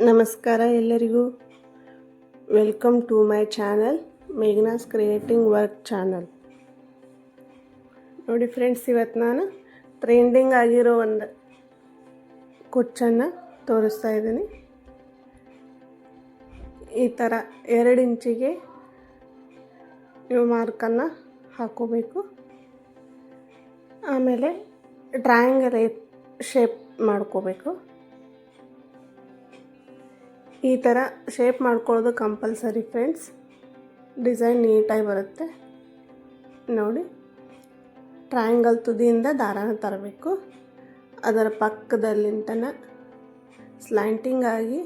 ನಮಸ್ಕಾರ ಎಲ್ಲರಿಗೂ. Welcome to my channel Meghana's creating work channel. ನೋಡಿ ಫ್ರೆಂಡ್ಸ್, ಇವತ್ತು ನಾನು ಟ್ರೆಂಡಿಂಗ್ ಆಗಿರೋ ಒಂದು ಕುಚ್ಚನ್ನು ತೋರಿಸ್ತಾ ಇದ್ದೀನಿ. ಈ ಥರ 2 ಇಂಚಿಗೆ ನೀವು ಮಾರ್ಕನ್ನು ಹಾಕೋಬೇಕು. ಆಮೇಲೆ ಟ್ರಯಾಂಗಲ್ ಶೇಪ್ ಮಾಡ್ಕೋಬೇಕು. ಈ ಥರ ಶೇಪ್ ಮಾಡ್ಕೊಳ್ಳೋದು ಕಂಪಲ್ಸರಿ ಫ್ರೆಂಡ್ಸ್. ಡಿಸೈನ್ ನೀಟಾಗಿ ಬರುತ್ತೆ ನೋಡಿ. ಟ್ರಯಾಂಗಲ್ ತುದಿಯಿಂದ ದಾರಾನ ತರಬೇಕು. ಅದರ ಪಕ್ಕದಲ್ಲಿಂಟನ ಸ್ಲ್ಯಾಂಟಿಂಗ್ ಆಗಿ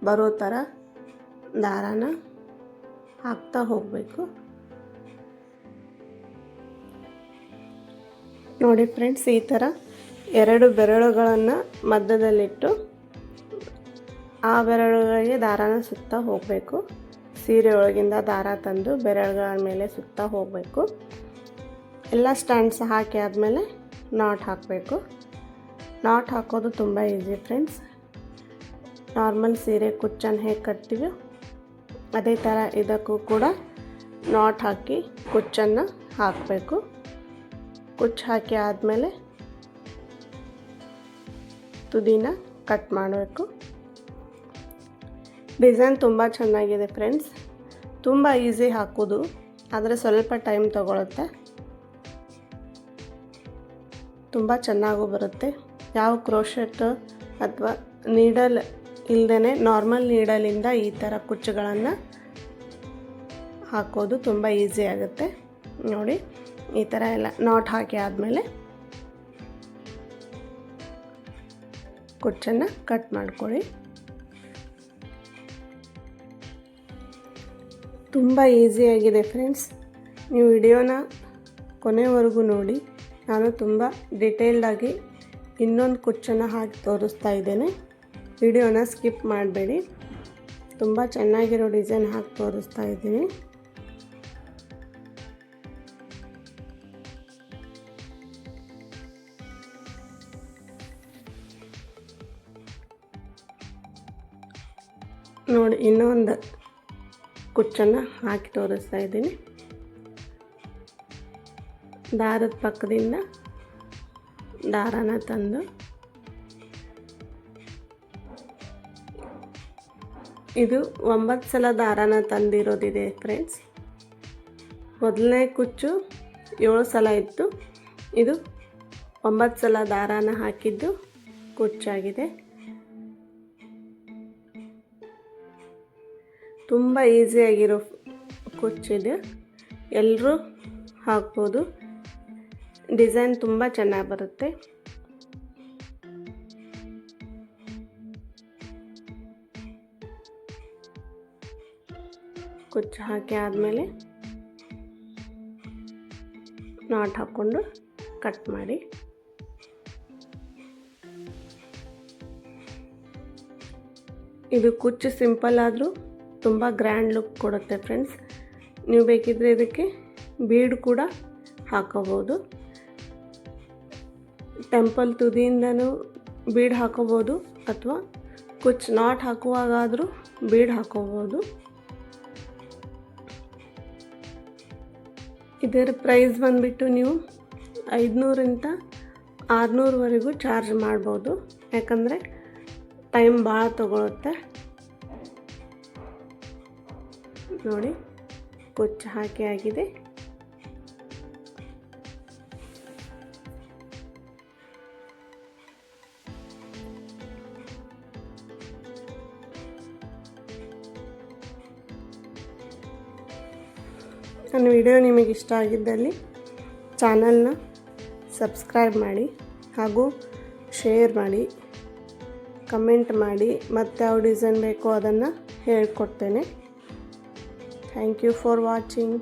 ಬರೋ ಥರ ದಾರಾನ ಹಾಕ್ತಾ ಹೋಗಬೇಕು ನೋಡಿ ಫ್ರೆಂಡ್ಸ್. ಈ ಥರ 2 ಬೆರಳುಗಳನ್ನು ಮಧ್ಯದಲ್ಲಿಟ್ಟು ಆ ಬೆರಳುಗಳಿಗೆ ದಾರಾನ ಸುತ್ತಾ ಹೋಗಬೇಕು. ಸೀರೆ ಒಳಗಿಂದ ದಾರ ತಂದು ಬೆರಳುಗಳ ಮೇಲೆ ಸುತ್ತಾ ಹೋಗಬೇಕು. ಎಲ್ಲ ಸ್ಟ್ಯಾಂಡ್ಸ್ ಹಾಕಿ ಆದಮೇಲೆ ನಾಟ್ ಹಾಕಬೇಕು. ನಾಟ್ ಹಾಕೋದು ತುಂಬ ಈಸಿ ಫ್ರೆಂಡ್ಸ್. ನಾರ್ಮಲ್ ಸೀರೆ ಕುಚ್ಚನ್ನು ಹೇಗೆ ಕಟ್ತೀವಿ ಅದೇ ಥರ ಇದಕ್ಕೂ ಕೂಡ ನಾಟ್ ಹಾಕಿ ಕುಚ್ಚನ್ನು ಹಾಕಬೇಕು. ಕುಚ್ಚು ಹಾಕಿ ಆದಮೇಲೆ ತುದಿನ ಕಟ್ ಮಾಡಬೇಕು. ಡಿಸೈನ್ ತುಂಬ ಚೆನ್ನಾಗಿದೆ ಫ್ರೆಂಡ್ಸ್. ತುಂಬ ಈಸಿ ಹಾಕೋದು, ಆದರೆ ಸ್ವಲ್ಪ ಟೈಮ್ ತಗೊಳುತ್ತೆ. ತುಂಬ ಚೆನ್ನಾಗೂ ಬರುತ್ತೆ. ಯಾವ ಕ್ರೋಶೆಟ್ ಅಥವಾ ನೀಡಲ್ ಇಲ್ಲದೇ ನಾರ್ಮಲ್ ನೀಡಲಿಂದ ಈ ಥರ ಕುಚ್ಚುಗಳನ್ನು ಹಾಕೋದು ತುಂಬ ಈಸಿ ಆಗುತ್ತೆ ನೋಡಿ. ಈ ಥರ ಎಲ್ಲ ನಾಟ್ ಹಾಕಿ ಆದಮೇಲೆ ಕುಚ್ಚನ್ನು ಕಟ್ ಮಾಡ್ಕೊಳ್ಳಿ. ತುಂಬ ಈಸಿಯಾಗಿದೆ ಫ್ರೆಂಡ್ಸ್. ನೀವು ವಿಡಿಯೋನ ಕೊನೆವರೆಗೂ ನೋಡಿ. ನಾನು ತುಂಬ ಡಿಟೇಲ್ಡಾಗಿ ಇನ್ನೊಂದು ಕುಚ್ಚನ್ನು ಹಾಕಿ ತೋರಿಸ್ತಾ ಇದ್ದೇನೆ. ವಿಡಿಯೋನ ಸ್ಕಿಪ್ ಮಾಡಬೇಡಿ. ತುಂಬ ಚೆನ್ನಾಗಿರೋ ಡಿಸೈನ್ ಹಾಕಿ ತೋರಿಸ್ತಾ ಇದ್ದೀನಿ. ನೋಡಿ, ಇನ್ನೊಂದು ಕುಚ್ಚನ್ನು ಹಾಕಿ ತೋರಿಸ್ತಾ ಇದ್ದೀನಿ. ದಾರದ ಪಕ್ಕದಿಂದ ದಾರಾನ ತಂದು ಇದು 9 ಸಲ ದಾರಾನ ತಂದಿರೋದಿದೆ ಫ್ರೆಂಡ್ಸ್. ಮೊದಲನೇ ಕುಚ್ಚು 7 ಸಲ ಇತ್ತು. ಇದು 9 ಸಲ ದಾರಾನ ಹಾಕಿದ್ದು ಕುಚ್ಚಾಗಿದೆ. ತುಂಬ ಈಸಿಯಾಗಿರೋ ಕುಚ್ಚಿದೆ, ಎಲ್ಲರೂ ಹಾಕ್ಬೋದು. ಡಿಸೈನ್ ತುಂಬ ಚೆನ್ನಾಗಿ ಬರುತ್ತೆ. ಕುಚ್ಚು ಹಾಕಿ ಆದಮೇಲೆ ನಾಟ್ ಹಾಕ್ಕೊಂಡು ಕಟ್ ಮಾಡಿ. ಇದು ಕುಚ್ಚು ಸಿಂಪಲ್ ಆದರೂ ತುಂಬ ಗ್ರ್ಯಾಂಡ್ ಲುಕ್ ಕೊಡುತ್ತೆ ಫ್ರೆಂಡ್ಸ್. ನೀವು ಬೇಕಿದ್ದರೆ ಇದಕ್ಕೆ ಬೀಡ್ ಕೂಡ ಹಾಕೋಬೋದು. ಟೆಂಪಲ್ ತುದಿಯಿಂದನೂ ಬೀಡ್ ಹಾಕೋಬೋದು, ಅಥವಾ ಕುಚ್ಚು ನಾಟ್ ಹಾಕುವಾಗಾದರೂ ಬೀಡ್ ಹಾಕೋಬೋದು. ಇದರ ಪ್ರೈಸ್ ಬಂದುಬಿಟ್ಟು ನೀವು 500ರಿಂದ 600ವರೆಗೂ ಚಾರ್ಜ್ ಮಾಡ್ಬೋದು. ಯಾಕಂದರೆ ಟೈಮ್ ಭಾಳ ತಗೊಳುತ್ತೆ ನೋಡಿ. ಕುಚ್ಚು ಹಾಕಿ ಆಗಿದೆ. ನನ್ನ ವಿಡಿಯೋ ನಿಮಗೆ ಇಷ್ಟ ಆಗಿದ್ದಲ್ಲಿ ಚಾನಲ್ನ ಸಬ್ಸ್ಕ್ರೈಬ್ ಮಾಡಿ, ಹಾಗೂ ಶೇರ್ ಮಾಡಿ, ಕಮೆಂಟ್ ಮಾಡಿ. ಮತ್ತು ಯಾವ ಡಿಸೈನ್ ಬೇಕೋ ಅದನ್ನು ಹೇಳ್ಕೊಡ್ತೇನೆ. Thank you for watching.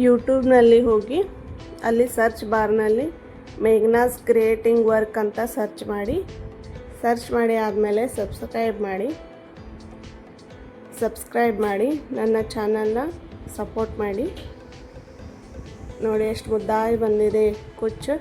ಯೂಟ್ಯೂಬ್ನಲ್ಲಿ ಹೋಗಿ ಅಲ್ಲಿ ಸರ್ಚ್ ಬಾರ್ನಲ್ಲಿ ಮೇಘನಾಸ್ ಕ್ರಿಯೇಟಿಂಗ್ ವರ್ಕ್ ಅಂತ ಸರ್ಚ್ ಮಾಡಿ ಆದಮೇಲೆ ಸಬ್ಸ್ಕ್ರೈಬ್ ಮಾಡಿ ನನ್ನ ಚಾನಲ್ನ ಸಪೋರ್ಟ್ ಮಾಡಿ. ನೋಡಿ ಎಷ್ಟು ಮುದ್ದಾಗಿ ಬಂದಿದೆ ಕುಚ್ಚು.